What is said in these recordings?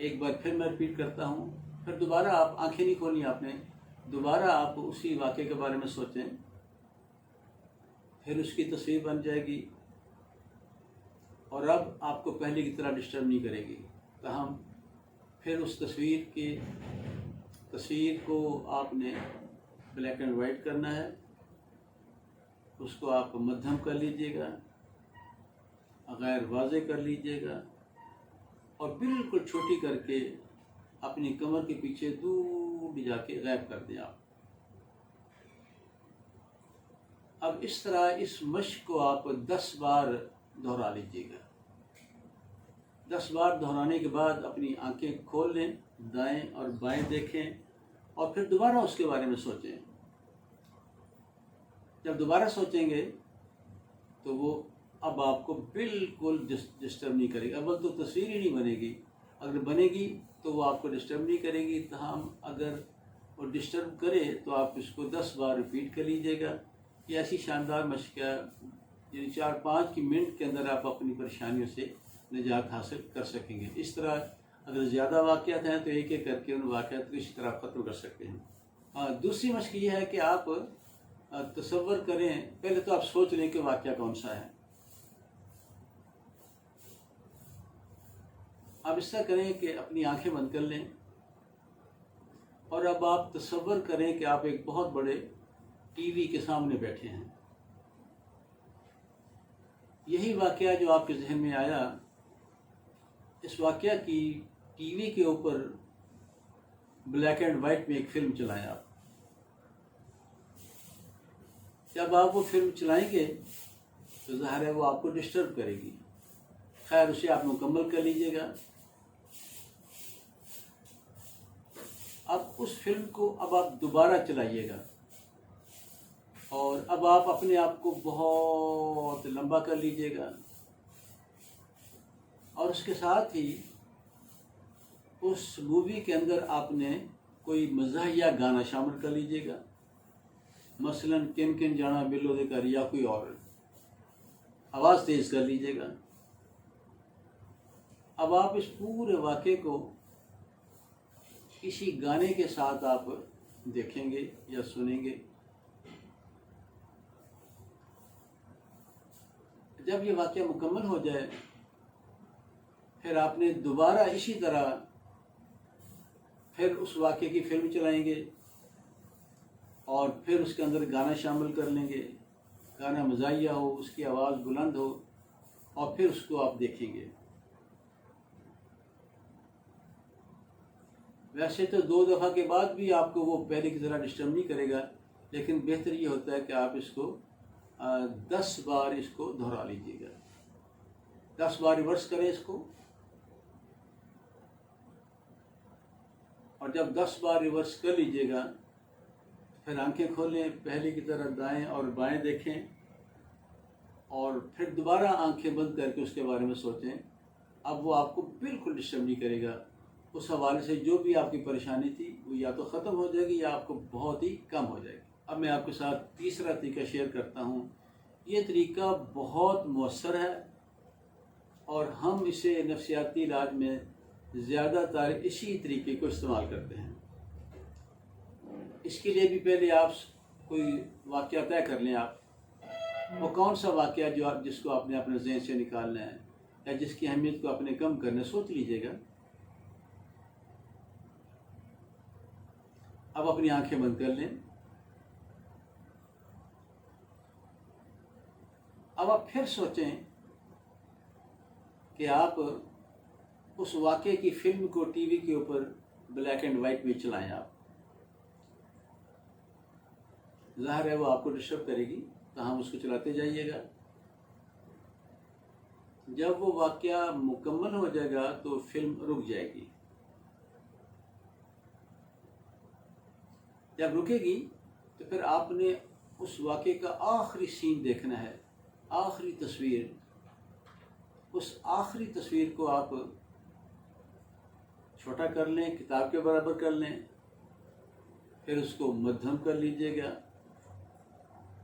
ایک بار پھر میں ریپیٹ کرتا ہوں، پھر دوبارہ آپ آنکھیں نہیں کھولنی آپ نے، دوبارہ آپ اسی واقعے کے بارے میں سوچیں، پھر اس کی تصویر بن جائے گی اور اب آپ کو پہلے کی طرح ڈسٹرب نہیں کرے گی، تاہم پھر اس تصویر کو آپ نے بلیک اینڈ وائٹ کرنا ہے، اس کو آپ مدھم کر لیجئے گا، غیر واضح کر لیجئے گا اور بالکل چھوٹی کر کے اپنی کمر کے پیچھے دور جا کے غائب کر دیں آپ۔ اب اس طرح اس مشق کو آپ 10 بار دہرا لیجئے گا۔ 10 بار دہرانے کے بعد اپنی آنکھیں کھول لیں، دائیں اور بائیں دیکھیں اور پھر دوبارہ اس کے بارے میں سوچیں۔ جب دوبارہ سوچیں گے تو وہ اب آپ کو بالکل ڈسٹرب نہیں کرے گی۔ اول تو تصویر ہی نہیں بنے گی، اگر بنے گی تو وہ آپ کو ڈسٹرب نہیں کرے گی، تاہم اگر وہ ڈسٹرب کرے تو آپ اس کو 10 بار ریپیٹ کر لیجئے گا۔ یہ ایسی شاندار مشق ہے، یعنی 4-5 منٹ کے اندر آپ اپنی پریشانیوں سے نجات حاصل کر سکیں گے۔ اس طرح اگر زیادہ واقعات ہیں تو ایک ایک کر کے ان واقعات کو اسی طرح ختم کر سکتے ہیں۔ دوسری مشق یہ ہے کہ آپ تصور کریں، پہلے تو آپ سوچ لیں کہ واقعہ کون سا ہے۔ آپ اس طرح کریں کہ اپنی آنکھیں بند کر لیں اور اب آپ تصور کریں کہ آپ ایک بہت بڑے ٹی وی کے سامنے بیٹھے ہیں۔ یہی واقعہ جو آپ کے ذہن میں آیا، اس واقعہ کی ٹی وی کے اوپر بلیک اینڈ وائٹ میں ایک فلم چلائیں آپ۔ جب آپ وہ فلم چلائیں گے تو ظاہر ہے وہ آپ کو ڈسٹرب کرے گی، خیر اسے آپ مکمل کر لیجئے گا۔ اب اس فلم کو اب آپ دوبارہ چلائیے گا اور اب آپ اپنے آپ کو بہت لمبا کر لیجئے گا اور اس کے ساتھ ہی اس مووی کے اندر آپ نے کوئی مزاحیہ گانا شامل کر لیجئے گا، مثلا کن کن جانا بلو دے کر یا کوئی اور، آواز تیز کر لیجئے گا۔ اب آپ اس پورے واقعے کو کسی گانے کے ساتھ آپ دیکھیں گے یا سنیں گے۔ جب یہ واقعہ مکمل ہو جائے پھر آپ نے دوبارہ اسی طرح پھر اس واقعے کی فلم چلائیں گے اور پھر اس کے اندر گانا شامل کر لیں گے، گانا مزاحیہ ہو، اس کی آواز بلند ہو، اور پھر اس کو آپ دیکھیں گے۔ ویسے تو 2 دفعہ کے بعد بھی آپ کو وہ پہلے کی طرح ڈسٹرب نہیں کرے گا، لیکن بہتر یہ ہوتا ہے کہ آپ اس کو 10 بار اس کو دہرا لیجئے گا۔ 10 بار ریورس کریں اس کو، اور جب 10 بار ریورس کر لیجئے گا پھر آنکھیں کھولیں، پہلے کی طرح دائیں اور بائیں دیکھیں اور پھر دوبارہ آنکھیں بند کر کے اس کے بارے میں سوچیں۔ اب وہ آپ کو بالکل ڈسٹرب نہیں کرے گا، اس حوالے سے جو بھی آپ کی پریشانی تھی وہ یا تو ختم ہو جائے گی یا آپ کو بہت ہی کم ہو جائے گی۔ اب میں آپ کے ساتھ تیسرا طریقہ شیئر کرتا ہوں۔ یہ طریقہ بہت مؤثر ہے اور ہم اسے نفسیاتی علاج میں زیادہ تر اسی طریقے کو استعمال کرتے ہیں۔ اس کے لیے بھی پہلے آپ کوئی واقعہ طے کر لیں، آپ وہ کون سا واقعہ جس کو آپ نے اپنے ذہن سے نکالنا ہے یا جس کی اہمیت کو اپنے کم کرنا ہے، سوچ لیجئے گا۔ اب اپنی آنکھیں بند کر لیں۔ اب آپ پھر سوچیں کہ آپ اس واقعے کی فلم کو ٹی وی کے اوپر بلیک اینڈ وائٹ میں چلائیں۔ آپ ظاہر ہے وہ آپ کو ڈسٹرب کرے گی، تاہم اس کو چلاتے جائیے گا۔ جب وہ واقعہ مکمل ہو جائے گا تو فلم رک جائے گی۔ جب رکے گی تو پھر آپ نے اس واقعے کا آخری سین دیکھنا ہے، آخری تصویر۔ اس آخری تصویر کو آپ چھوٹا کر لیں، کتاب کے برابر کر لیں، پھر اس کو مدھم کر لیجئے گا۔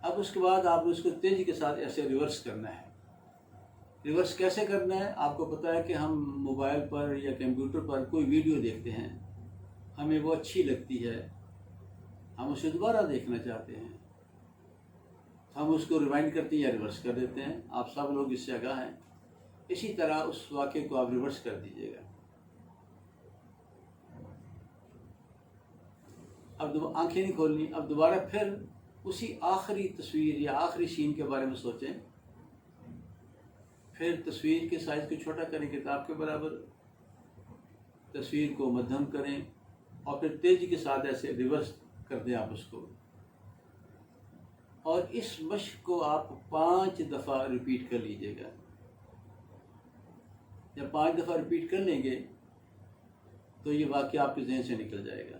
اب اس کے بعد آپ نے اس کو تیزی کے ساتھ ایسے ریورس کرنا ہے ریورس کیسے کرنا ہے؟ آپ کو پتہ ہے کہ ہم موبائل پر یا کمپیوٹر پر کوئی ویڈیو دیکھتے ہیں، ہمیں وہ اچھی لگتی ہے، ہم اسے دوبارہ دیکھنا چاہتے ہیں، ہم اس کو ریوائنڈ کرتے ہیں یا ریورس کر دیتے ہیں۔ آپ سب لوگ اس سے آگاہ ہیں۔ اسی طرح اس واقعے کو آپ ریورس کر دیجیے گا۔ اب آنکھیں نہیں کھولنی، اب دوبارہ پھر اسی آخری تصویر یا آخری سین کے بارے میں سوچیں، پھر تصویر کے سائز کو چھوٹا کریں کتاب کے برابر، تصویر کو مدھم کریں اور پھر تیزی کے ساتھ ایسے ریورس کر دیں آپ اس کو، اور اس مشق کو آپ 5 دفعہ ریپیٹ کر لیجیے گا۔ جب 5 دفعہ ریپیٹ کر لیں گے تو یہ واقعہ آپ کے ذہن سے نکل جائے گا۔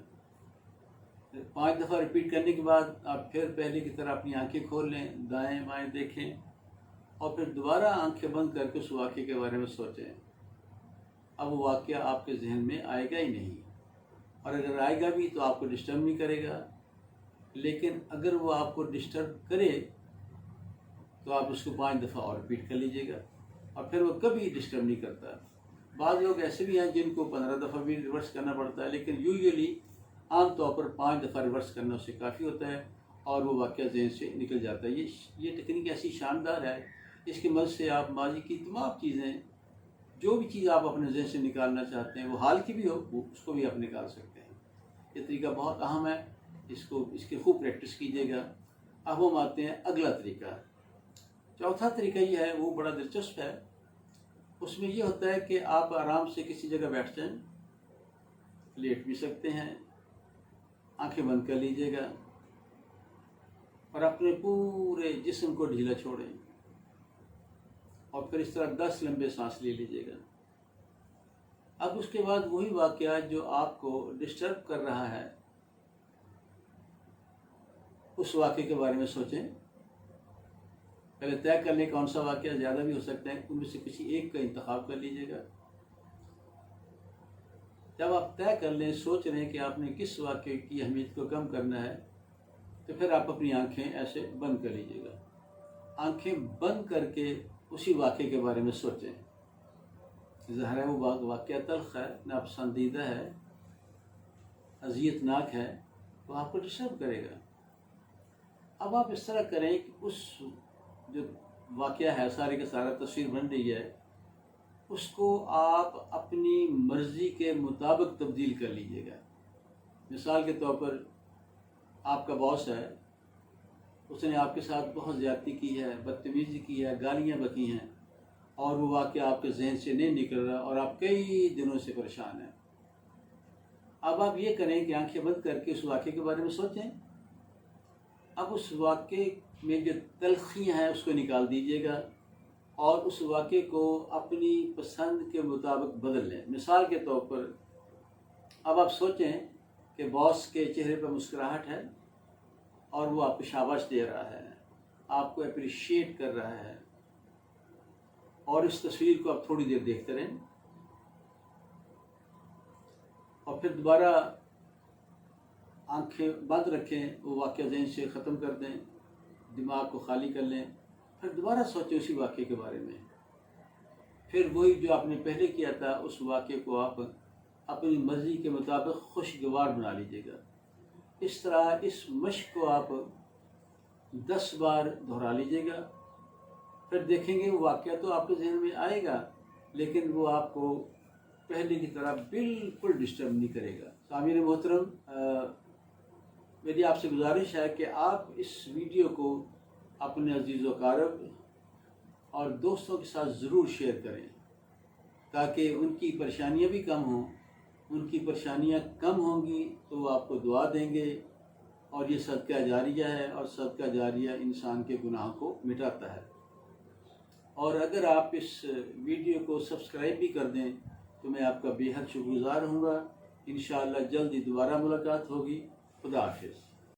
5 دفعہ ریپیٹ کرنے کے بعد آپ پھر پہلے کی طرح اپنی آنکھیں کھول لیں، دائیں بائیں دیکھیں اور پھر دوبارہ آنکھیں بند کر کے اس واقعے کے بارے میں سوچیں۔ اب وہ واقعہ آپ کے ذہن میں آئے گا ہی نہیں، اور اگر آئے گا بھی تو آپ کو ڈسٹرب نہیں کرے گا، لیکن اگر وہ آپ کو ڈسٹرب کرے تو آپ اس کو 5 دفعہ اور ریپیٹ کر لیجیے گا، اور پھر وہ کبھی ڈسٹرب نہیں کرتا۔ بعض لوگ ایسے بھی ہیں جن کو 15 دفعہ بھی ریورس کرنا پڑتا ہے، لیکن یوزلی عام طور پر 5 دفعہ ریورس کرنا اس سے کافی ہوتا ہے اور وہ واقعہ ذہن سے نکل جاتا ہے۔ یہ ٹیکنیک ایسی شاندار ہے، اس کی مدد سے آپ ماضی کی تمام چیزیں، جو بھی چیز آپ اپنے ذہن سے نکالنا چاہتے ہیں، وہ حال کی بھی ہو، اس کو بھی آپ نکال سکتے ہیں۔ یہ طریقہ بہت اہم ہے، اس کی خوب پریکٹس کیجیے گا۔ اب ہم آتے ہیں اگلا طریقہ۔ چوتھا طریقہ یہ ہے، وہ بڑا دلچسپ ہے۔ اس میں یہ ہوتا ہے کہ آپ آرام سے کسی جگہ بیٹھ جائیں، لیٹ بھی سکتے ہیں، آنکھیں بند کر لیجیے گا اور اپنے پورے جسم کو ڈھیلا چھوڑیں، اور پھر اس طرح 10 لمبے سانس لے لیجیے گا۔ اب اس کے بعد وہی واقعہ جو آپ کو ڈسٹرب کر رہا ہے، اس واقعے کے بارے میں سوچیں۔ پہلے طے کر لیں کون سا واقعہ، زیادہ بھی ہو سکتا ہے، ان میں سے کسی ایک کا انتخاب کر لیجیے گا۔ جب آپ طے کر لیں، سوچ رہے ہیں کہ آپ نے کس واقعے کی اہمیت کو کم کرنا ہے، تو پھر آپ اپنی آنکھیں ایسے بند کر لیجیے گا۔ آنکھیں بند کر کے اسی واقعے کے بارے میں سوچیں۔ ظاہر ہے وہ واقعہ تلخ ہے، ناپسندیدہ ہے، اذیت ناک ہے، وہ آپ کو ڈسٹرب کرے گا۔ اب آپ اس طرح کریں کہ اس جو واقعہ ہے، سارے کا سارا تصویر بن رہی ہے، اس کو آپ اپنی مرضی کے مطابق تبدیل کر لیجیے گا۔ مثال کے طور پر آپ کا باس ہے، اس نے آپ کے ساتھ بہت زیادتی کی ہے، بدتمیزی کی ہے، گالیاں بکی ہیں، اور وہ واقعہ آپ کے ذہن سے نہیں نکل رہا اور آپ کئی دنوں سے پریشان ہیں۔ اب آپ یہ کریں کہ آنکھیں بند کر کے اس واقعے کے بارے میں سوچیں۔ اب اس واقعے میں جو تلخیاں ہیں اس کو نکال دیجیے گا اور اس واقعے کو اپنی پسند کے مطابق بدل لیں۔ مثال کے طور پر اب آپ سوچیں کہ باس کے چہرے پر مسکراہٹ ہے اور وہ آپ کو شاباش دے رہا ہے، آپ کو اپریشیٹ کر رہا ہے، اور اس تصویر کو آپ تھوڑی دیر دیکھتے رہیں، اور پھر دوبارہ آنکھیں بند رکھیں، وہ واقعہ ذہن سے ختم کر دیں، دماغ کو خالی کر لیں، پھر دوبارہ سوچیں اسی واقعے کے بارے میں۔ پھر وہی جو آپ نے پہلے کیا تھا، اس واقعے کو آپ اپنی مرضی کے مطابق خوشگوار بنا لیجیے گا۔ اس طرح اس مشق کو آپ 10 بار دہرا لیجیے گا، پھر دیکھیں گے وہ واقعہ تو آپ کے ذہن میں آئے گا، لیکن وہ آپ کو پہلے کی طرح بالکل ڈسٹرب نہیں کرے گا۔ سامعین محترم، میری آپ سے گزارش ہے کہ آپ اس ویڈیو کو اپنے عزیز و اقارب اور دوستوں کے ساتھ ضرور شیئر کریں، تاکہ ان کی پریشانیاں بھی کم ہوں۔ ان کی پریشانیاں کم ہوں گی تو وہ آپ کو دعا دیں گے، اور یہ صدقہ جاریہ ہے، اور صدقہ جاریہ انسان کے گناہ کو مٹاتا ہے۔ اور اگر آپ اس ویڈیو کو سبسکرائب بھی کر دیں تو میں آپ کا بے حد شکر گزار ہوں گا۔ انشاءاللہ جلد ہی دوبارہ ملاقات ہوگی۔ خدا حافظ۔